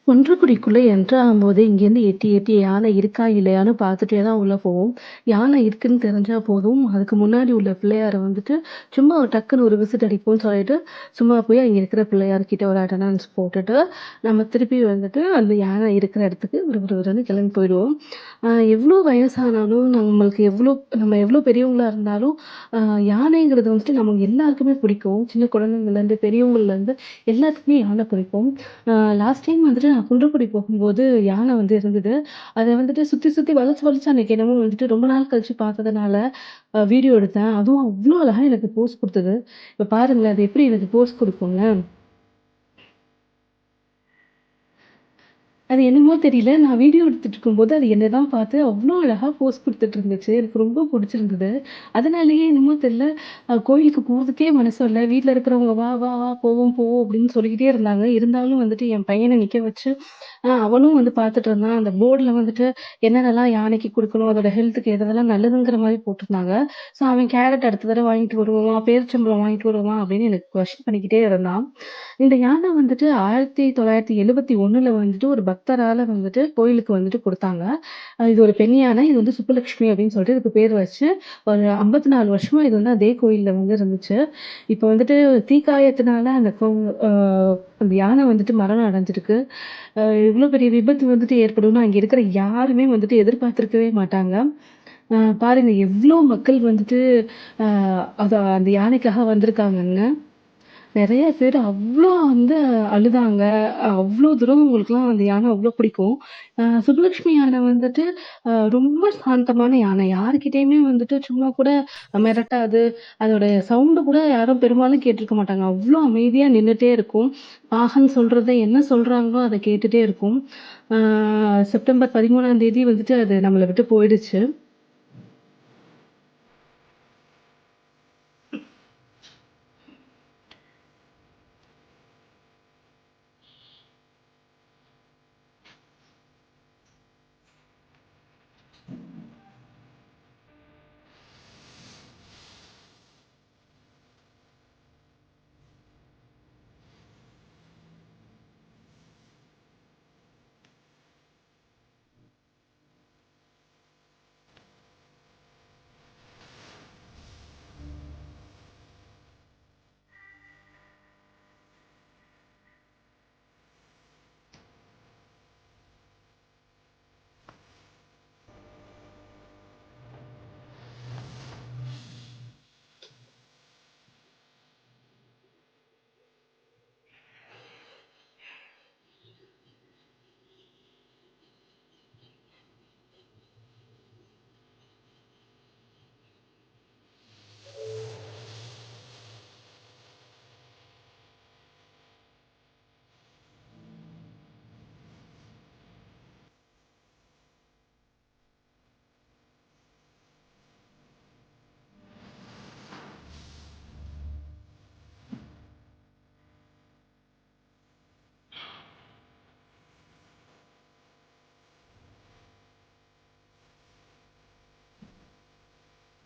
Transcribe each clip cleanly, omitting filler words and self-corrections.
குன்றக்குடிக்குள்ள enter ஆகும்போதே இங்கேருந்து எட்டி எட்டி யானை இருக்கா இல்லையான்னு பார்த்துட்டே தான் உள்ள போவோம். யானை இருக்குன்னு தெரிஞ்சா போதும், அதுக்கு முன்னாடி உள்ள பிள்ளையார வந்துட்டு சும்மா ஒரு டக்குன்னு ஒரு விசிட் அடிப்போம்னு சொல்லிட்டு, சும்மா போய் அங்க இருக்கிற பிள்ளையார்கிட்ட ஒரு அட்டெண்டன்ஸ் போட்டுட்டு, நம்ம திருப்பி வந்துட்டு அந்த யானை இருக்கிற இடத்துக்கு விறுவிறுன்னு கிளம்பி போயிடுவோம். எவ்வளோ வயசானாலும் நம்ம எவ்வளோ பெரியவங்களா இருந்தாலும், அ யானைங்கிறது வந்துட்டு நமக்கு எல்லாருக்குமே பிடிக்கும். சின்ன குழந்தைங்கள்லேருந்து பெரியவங்கள்லேருந்து எல்லாத்துக்குமே யானை பிடிக்கும். லாஸ்ட் டைம் வந்துட்டு நான் குன்றக்குடி போகும்போது யானை வந்து இருந்தது. அத வந்துட்டு சுத்தி சுத்தி வளைச்சு வளைச்சு அன்னைக்கு என்னமோ வந்துட்டு ரொம்ப நாள் கழிச்சு பார்த்ததுனால வீடியோ எடுத்தேன். அதுவும் அவ்ளோ அழகா எனக்கு போஸ் குடுத்தது. இப்ப பாருங்களேன், அது எப்படி எனக்கு போஸ் குடுக்குங்க. அது என்னமோ தெரியல. நான் வீடியோ எடுத்துட்டு இருக்கும்போது, அது என்ன தான் பார்த்து அவ்ளோ அழகா போஸ் குடுத்துட்டு இருந்துச்சு. எனக்கு ரொம்ப புடிச்சிருந்தது. அதனாலேயே என்னமோ தெரியல, கோயிலுக்கு போறதுக்கே மனசு வரல. வீட்ல இருக்கிறவங்க "வா, வா, வா போவோம், போவோம்" அப்படின்னு சொல்லிக்கிட்டே இருந்தாங்க. இருந்தாலும் வந்துட்டு என் பையன நிக்க வச்சு, அவனும் வந்து பார்த்துட்டு இருந்தான். அந்த போர்டுல வந்துட்டு என்னென்னலாம் யானைக்கு குடுக்கணும், அதோட ஹெல்த்துக்கு எதெல்லாம் நல்லதுங்கிற மாரி போட்டிருந்தாங்க. ஸோ அவன் கேரட் அடுத்த தடவ வாங்கிட்டு வருவான், பேரிச்சம்பழம் வாங்கிட்டு வருவான் அப்படின்னு எனக்கு கொஸ்டின் பண்ணிக்கிட்டே இருந்தான். இந்த யானை வந்துட்டு 1971ல வந்துட்டு ஒரு பக்தரால வந்துட்டு கோயிலுக்கு வந்துட்டு குடுத்தாங்க. இது ஒரு பெண் யானை. இது வந்து சுப்புலட்சுமி அப்படின்னு சொல்லிட்டு இதுக்கு பேர் வச்சு, ஒரு 54 வருஷமா இது வந்து அதே கோயில்ல வந்து இருந்துச்சு. இப்ப வந்துட்டு தீக்காயத்தினால அ அந்த யானை வந்துட்டு மரணம் அடைஞ்சிருக்கு. இவ்ளோ பெரிய விபத்து வந்துட்டு ஏற்படும்னு அங்க இருக்கிற யாருமே வந்துட்டு எதிர்பார்த்திருக்கவே மாட்டாங்க. பாருங்க எவ்ளோ மக்கள் வந்துட்டு அ அந்த யானைக்காக வந்திருக்காங்கங்க. நெறைய பேரு அவ்ளோ வந்து அழுதாங்க. அவ்ளோ தூரம் உங்களுக்குலாம் அந்த யானை அவ்ளோ பிடிக்கும். சுப்புலட்சுமி யானை வந்துட்டு ரொம்ப சாந்தமான யானை. யார்கிட்டயுமே வந்துட்டு சும்மா கூட மிரட்டாது. அதோட சவுண்டு கூட யாரும் பெரும்பாலும் கேட்டுருக்க மாட்டாங்க. அவ்ளோ அமைதியா நின்னுட்டே இருக்கும். பாகன் சொல்றத என்ன சொல்றாங்களோ அத கேட்டுட்டே இருக்கும். ஆ செப்டம்பர் 13ஆம் தேதி வந்துட்டு அது நம்மள விட்டு போயிடுச்சு.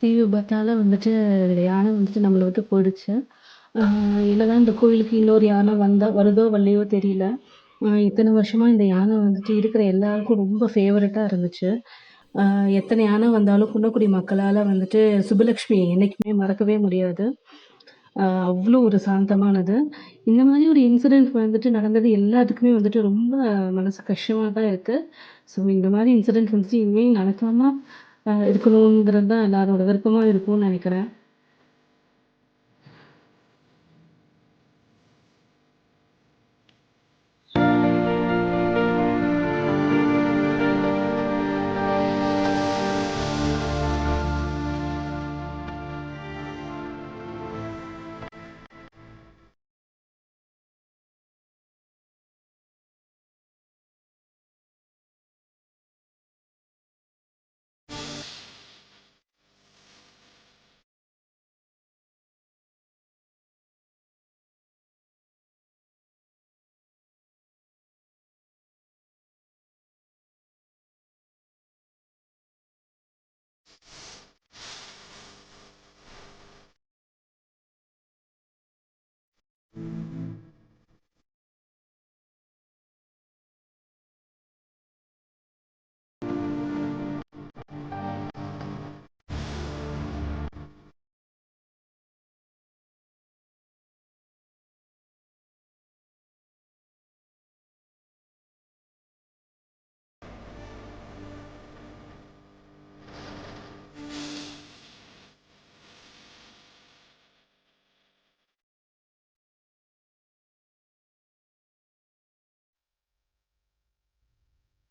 தீ விபத்தால வந்துட்டு யானை வந்துட்டு நம்மள விட்டு போயிடுச்சு. ஆ என்னதான் இந்த கோயிலுக்கு இன்னொரு யானை வருதோ வரலையோ தெரியல. இத்தன வருஷமா இந்த யானை வந்துட்டு இருக்கிற எல்லாருக்கும் ரொம்ப ஃபேவரட்டா இருந்துச்சு. ஆ எத்தன யானை வந்தாலும் குன்னக்குடி மக்களால வந்துட்டு சுப்புலட்சுமிய என்னைக்குமே மறக்கவே முடியாது. அவ்ளோ ஒரு சாந்தமானது. இந்த மாரி ஒரு இன்சிடென்ட் வந்துட்டு நடந்தது எல்லாத்துக்குமே வந்துட்டு ரொம்ப மனசு கஷ்டமா தான் இருக்கு. ஸோ இந்த மாரி இன்சிடென்ட் வந்துட்டு இனிமே நடக்காம இருக்கணுங்கிறது தான் எல்லாரோட விருப்பமா இருக்கும்னு நெனைக்கிறேன்.